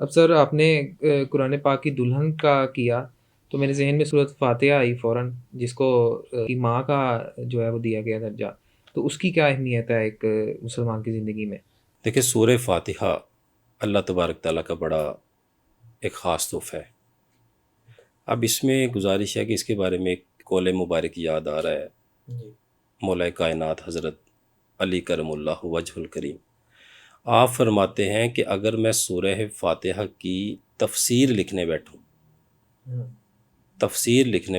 اب سر آپ نے قرآن پاک کی دلہن کا کیا تو میرے ذہن میں صورت فاتحہ آئی فوراً، جس کو کی ماں کا جو ہے وہ دیا گیا درجہ، تو اس کی کیا اہمیت ہے ایک مسلمان کی زندگی میں؟ دیکھیں سورہ فاتحہ اللہ تبارک تعالیٰ کا بڑا ایک خاص تحفہ ہے۔ اب اس میں گزارش ہے کہ اس کے بارے میں ایک قول مبارک یاد آ رہا ہے مولا کائنات حضرت علی کرم اللہ وجہ الکریم۔ آپ فرماتے ہیں کہ اگر میں سورہ فاتحہ کی تفسیر لکھنے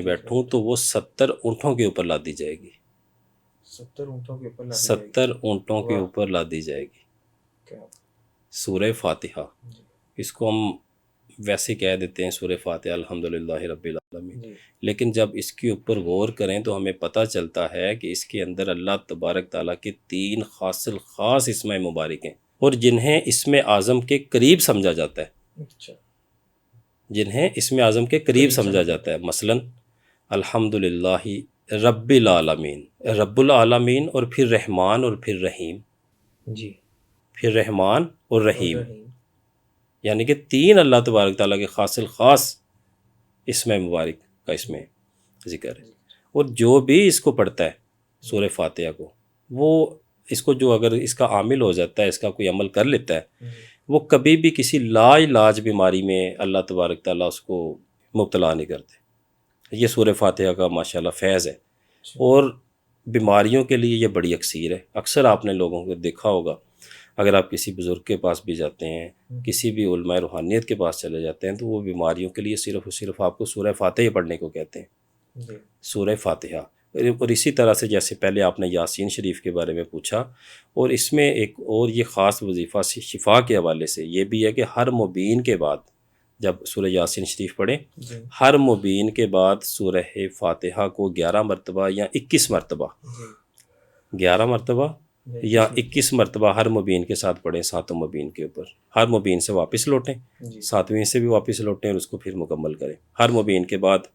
بیٹھوں تو وہ 70 اونٹوں کے اوپر لاد دی جائے گی۔ 70 اونٹوں کے اوپر 70 اونٹوں کے اوپر لاد دی جائے گی سورہ فاتحہ۔ اس کو ہم ویسے کہہ دیتے ہیں سورہ فاتحہ الحمدللہ رب العالمین، لیکن جب اس کے اوپر غور کریں تو ہمیں پتہ چلتا ہے کہ اس کے اندر اللہ تبارک تعالیٰ کے 3 خاص اسم مبارک ہیں، اور جنہیں اسم اعظم کے قریب سمجھا جاتا ہے، مثلا الحمدللہ رب العالمین، رب العالمین، اور پھر رحمان، اور پھر رحیم، پھر رحمان اور رحیم، یعنی کہ 3 اللہ تبارک تعالیٰ کے خاص اسم مبارک کا اس میں ذکر ہے۔ اور جو بھی اس کو پڑھتا ہے سورہ فاتحہ کو، وہ اس کو جو اگر اس کا عامل ہو جاتا ہے، اس کا کوئی عمل کر لیتا ہے، وہ کبھی بھی کسی لا علاج بیماری میں اللہ تبارک تعالیٰ اس کو مبتلا نہیں کرتے۔ یہ سورہ فاتحہ کا ماشاءاللہ فیض ہے، اور بیماریوں کے لیے یہ بڑی اکسیر ہے۔ اکثر آپ نے لوگوں کو دیکھا ہوگا، اگر آپ کسی بزرگ کے پاس بھی جاتے ہیں، کسی بھی علماء روحانیت کے پاس چلے جاتے ہیں، تو وہ بیماریوں کے لیے صرف اور صرف آپ کو سورہ فاتحہ پڑھنے کو کہتے ہیں، سورہ فاتحہ۔ اور اسی طرح سے جیسے پہلے آپ نے یاسین شریف کے بارے میں پوچھا، اور اس میں ایک اور یہ خاص وظیفہ شفا کے حوالے سے یہ بھی ہے کہ ہر مبین کے بعد جب سورہ یاسین شریف پڑھیں، ہر مبین کے بعد سورہ فاتحہ کو 11 مرتبہ یا 21 مرتبہ 11 مرتبہ یا 21 مرتبہ ہر مبین کے ساتھ پڑھیں، 7 مبین کے اوپر۔ ہر مبین سے واپس لوٹیں، 7ویں سے بھی واپس لوٹیں، اور اس کو پھر مکمل کریں۔ ہر مبین کے بعد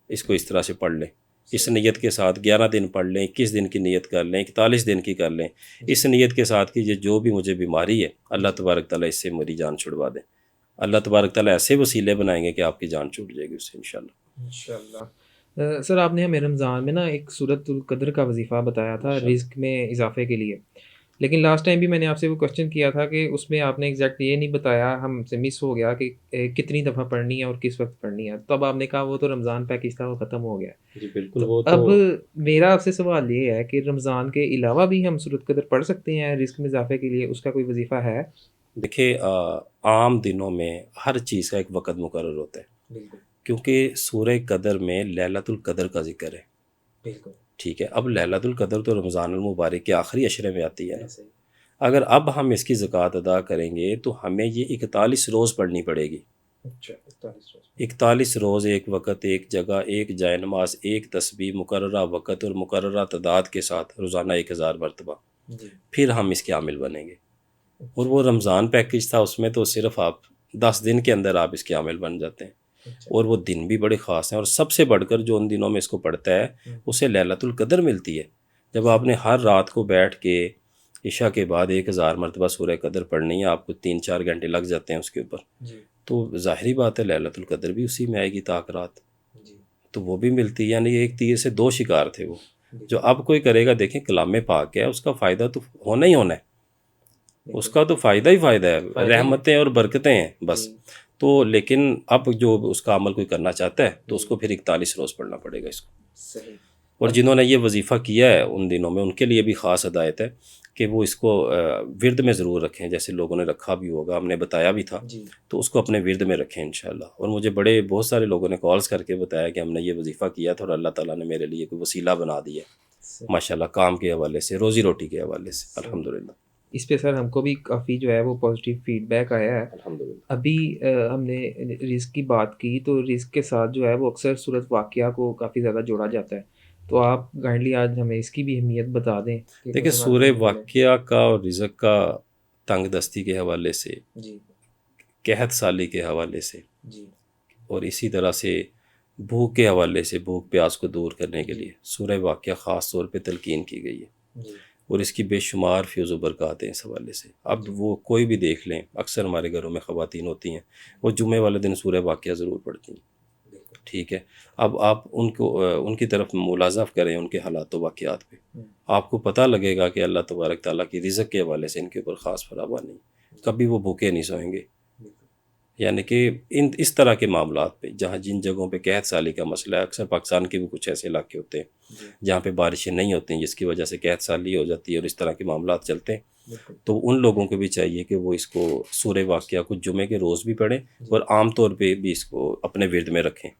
اس کو اس طرح سے پڑھ لیں، اس نیت کے ساتھ 11 دن پڑھ لیں، 21 دن کی نیت کر لیں، 41 دن کی کر لیں، اس نیت کے ساتھ کہ یہ جو بھی مجھے بیماری ہے اللہ تبارک تعالیٰ اس سے میری جان چھڑوا دیں۔ اللہ تبارک تعالیٰ ایسے وسیلے بنائیں گے کہ آپ کی جان چھوٹ جائے گی اس سے انشاءاللہ۔ سر آپ نے ہمیں رمضان میں نا ایک سورۃ القدر کا وظیفہ بتایا تھا رزق میں اضافے کے لیے، لیکن لاسٹ ٹائم بھی میں نے آپ سے وہ کوشچن کیا تھا کہ اس میں آپ نے ایگزیکٹ یہ نہیں بتایا، ہم سے مس ہو گیا کہ کتنی دفعہ پڑھنی ہے اور کس وقت پڑھنی ہے۔ تب آپ نے کہا وہ تو رمضان پیکج تھا، وہ ختم ہو گیا۔ جی بالکل۔ اب میرا آپ سے سوال یہ ہے کہ رمضان کے علاوہ بھی ہم سورۃ قدر پڑھ سکتے ہیں رزق میں اضافے کے لیے؟ اس کا کوئی وظیفہ ہے؟ دیکھیں عام دنوں میں ہر چیز کا ایک وقت مقرر ہوتا ہے، کیونکہ سورہ قدر میں لیلۃ القدر کا ذکر ہے، ٹھیک ہے۔ اب لیلۃ القدر تو رمضان المبارک کے آخری عشرے میں آتی ہے نا۔ اگر اب ہم اس کی زکوٰۃ ادا کریں گے تو ہمیں یہ 41 روز پڑھنی پڑے گی۔ 41 روز، ایک وقت، ایک جگہ، ایک جائے نماز، ایک تسبیح، مقررہ وقت اور مقررہ تعداد کے ساتھ روزانہ 1000 مرتبہ، پھر ہم اس کے عامل بنیں گے۔ اور وہ رمضان پیکج تھا، اس میں تو صرف آپ 10 دن کے اندر آپ اس کے عامل بن جاتے ہیں، اور وہ دن بھی بڑے خاص ہیں، اور سب سے بڑھ کر جو ان دنوں میں اس کو پڑھتا ہے اسے لیلۃ القدر ملتی ہے۔ جب آپ نے ہر رات کو بیٹھ کے عشاء کے بعد 1000 مرتبہ سورہ قدر پڑھنی ہے، آپ کو 3-4 گھنٹے لگ جاتے ہیں اس کے اوپر، تو ظاہری بات ہے لیلۃ القدر بھی اسی میں آئے گی تاک رات، تو وہ بھی ملتی ہے۔ یعنی ایک تیر سے 2 شکار تھے وہ، جو اب کوئی کرے گا۔ دیکھیں کلام پاک ہے، اس کا فائدہ تو ہونا ہی ہونا ہے، اس کا تو فائدہ ہی فائدہ ہے، رحمتیں اور برکتیں ہیں بس۔ تو لیکن اب جو اس کا عمل کوئی کرنا چاہتا ہے تو اس کو پھر 41 روز پڑھنا پڑے گا اس کو۔ اور جنہوں نے یہ وظیفہ کیا ہے ان دنوں میں، ان کے لیے بھی خاص ہدایت ہے کہ وہ اس کو ورد میں ضرور رکھیں، جیسے لوگوں نے رکھا بھی ہوگا، ہم نے بتایا بھی تھا، تو اس کو اپنے ورد میں رکھیں انشاءاللہ۔ اور مجھے بہت سارے لوگوں نے کالز کر کے بتایا کہ ہم نے یہ وظیفہ کیا تھا اور اللہ تعالیٰ نے میرے لیے کوئی وسیلہ بنا دیا ماشاءاللہ، کام کے حوالے سے، روزی روٹی کے حوالے سے، الحمدللہ۔ اس پہ سر ہم کو بھی کافی جو ہے وہ پازیٹیو فیڈ بیک آیا ہے الحمدللہ۔ ابھی ہم نے رزق کی بات کی تو رزق کے ساتھ جو ہے وہ اکثر صورت واقعہ کو کافی زیادہ جوڑا جاتا ہے، تو آپ کائنڈلی آج ہمیں اس کی بھی اہمیت بتا دیں۔ دیکھیں سورہ واقعہ کا اور رزق کا تنگ دستی کے حوالے سے، قحط سالی کے حوالے سے، اور اسی طرح سے بھوک کے حوالے سے، بھوک پیاس کو دور کرنے کے لیے سورہ واقعہ خاص طور پہ تلقین کی گئی ہے۔ اور اس کی بے شمار فیض و برکات ہیں اس حوالے سے. اب وہ کوئی بھی دیکھ لیں، اکثر ہمارے گھروں میں خواتین ہوتی ہیں، وہ جمعے والے دن سورہ واقعہ ضرور پڑھتی ہیں. ٹھیک ہے، اب آپ ان کی طرف ملاحظہ کریں، ان کے حالات و واقعات پہ، آپ کو پتہ لگے گا کہ اللہ تبارک تعالیٰ کی رزق کے حوالے سے ان کے اوپر خاص فراوانی نہیں، کبھی وہ بھوکے نہیں سوئیں گے. یعنی کہ اس طرح کے معاملات پہ، جہاں جن جگہوں پہ قحط سالی کا مسئلہ ہے، اکثر پاکستان کے بھی کچھ ایسے علاقے ہوتے ہیں جہاں پہ بارشیں نہیں ہوتی ہیں، جس کی وجہ سے قحط سالی ہو جاتی ہے اور اس طرح کے معاملات چلتے ہیں، تو ان لوگوں کو بھی چاہیے کہ وہ اس کو سورہ واقعہ کو جمعے کے روز بھی پڑھیں اور عام طور پہ بھی اس کو اپنے ورد میں رکھیں.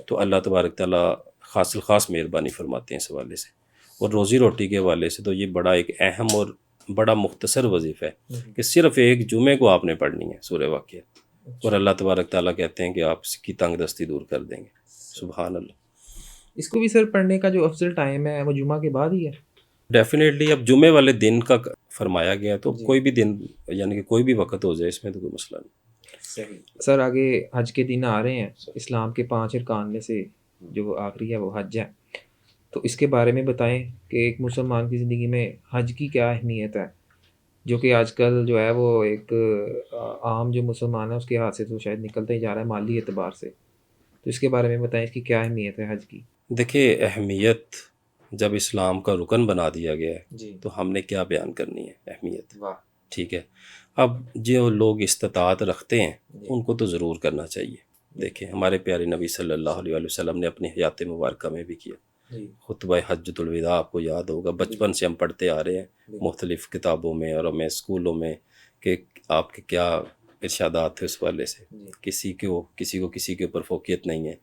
تو اللہ تبارک تعالیٰ خاص مہربانی فرماتے ہیں اس حوالے سے. اور روزی روٹی کے حوالے سے تو یہ بڑا ایک اہم اور بڑا مختصر وظیفہ ہے کہ صرف ایک جمعے کو آپ نے پڑھنی ہے سورہ واقعہ، اور اللہ تبارک تعالیٰ کہتے ہیں کہ آپ اس کی تنگ دستی دور کر دیں گے. سبحان اللہ. اس کو بھی سر پڑھنے کا جو افضل ٹائم ہے وہ جمعہ کے بعد ہی ہے؟ ڈیفینیٹلی اب جمعے والے دن کا فرمایا گیا تو کوئی بھی دن، یعنی کہ کوئی بھی وقت ہو جائے، اس میں تو کوئی مسئلہ نہیں. صحیح. سر آگے حج کے دن آ رہے ہیں، اسلام کے 5 ارکان میں سے جو آخری ہے وہ حج ہے، تو اس کے بارے میں بتائیں کہ ایک مسلمان کی زندگی میں حج کی کیا اہمیت ہے، جو کہ آج کل جو ہے وہ ایک عام جو مسلمان ہے اس کے ہاتھ سے تو شاید نکلتا ہی جا رہا ہے مالی اعتبار سے. تو اس کے بارے میں بتائیں اس کی کیا اہمیت ہے حج کی؟ دیکھیے، اہمیت جب اسلام کا رکن بنا دیا گیا ہے تو ہم نے کیا بیان کرنی ہے اہمیت. ٹھیک ہے، اب جو لوگ استطاعت رکھتے ہیں ان کو تو ضرور کرنا چاہیے. دیکھیں، ہمارے پیارے نبی صلی اللہ علیہ وسلم نے اپنی حیات مبارکہ میں بھی کیا. خطبہ حجۃ الوداع آپ کو یاد ہوگا، بچپن سے ہم پڑھتے آ رہے ہیں مختلف کتابوں میں اور ہمیں اسکولوں میں کہ آپ کے کیا ارشادات تھے اس والے سے. کسی کو کسی کے اوپر فوقیت نہیں ہے.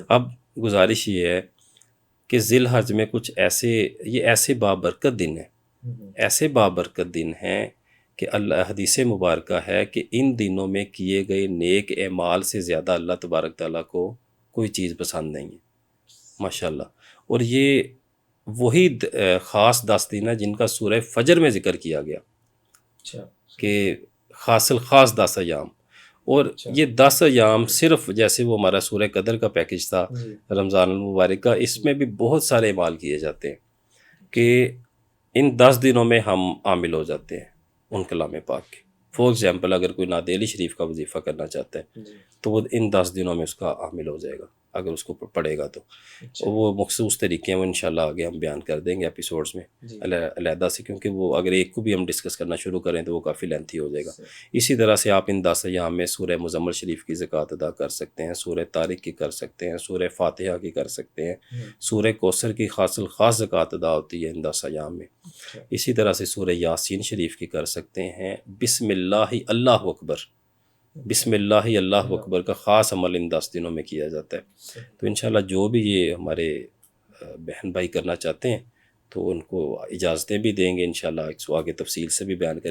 اب گزارش یہ ہے کہ ذی الحج میں کچھ ایسے بابرکت دن ہیں کہ اللہ، حدیث مبارکہ ہے کہ ان دنوں میں کیے گئے نیک اعمال سے زیادہ اللہ تبارک تعالیٰ کو کوئی چیز پسند نہیں ہے. ماشاءاللہ. اور یہ وہی خاص 10 دن ہے جن کا سورہ فجر میں ذکر کیا گیا کہ خاص 10 ایام. اور یہ 10 ایام صرف جیسے وہ ہمارا سورہ قدر کا پیکج تھا رمضان المبارک کا، اس میں بھی بہت سارے اعمال کیے جاتے ہیں کہ ان 10 دنوں میں ہم عامل ہو جاتے ہیں ان کلام پاک کے. فار ایگزامپل، اگر کوئی نادیلی شریف کا وظیفہ کرنا چاہتا ہے تو وہ ان 10 دنوں میں اس کا عامل ہو جائے گا اگر اس کو پڑھے گا تو. وہ مخصوص طریقے ہیں، وہ انشاءاللہ آگے ہم بیان کر دیں گے ایپیسوڈز میں علیحدہ سے، کیونکہ وہ اگر ایک کو بھی ہم ڈسکس کرنا شروع کریں تو وہ کافی لینتھی ہو جائے گا. اسی طرح سے آپ ان 10 ایام میں سورہ مزمل شریف کی زکوٰۃ ادا کر سکتے ہیں، سورہ طارق کی کر سکتے ہیں، سورہ فاتحہ کی کر سکتے ہیں، سورہ کوثر کی خاص زکوٰۃ ادا ہوتی ہے ان 10 ایام میں. اسی طرح سے سورہ یاسین شریف کی کر سکتے ہیں. بسم اللہ اللہ اکبر، بسم اللہ اللہ اکبر کا خاص عمل ان 10 دنوں میں کیا جاتا ہے. تو انشاءاللہ جو بھی یہ ہمارے بہن بھائی کرنا چاہتے ہیں تو ان کو اجازتیں بھی دیں گے انشاءاللہ، اس کو آگے تفصیل سے بھی بیان کریں گے.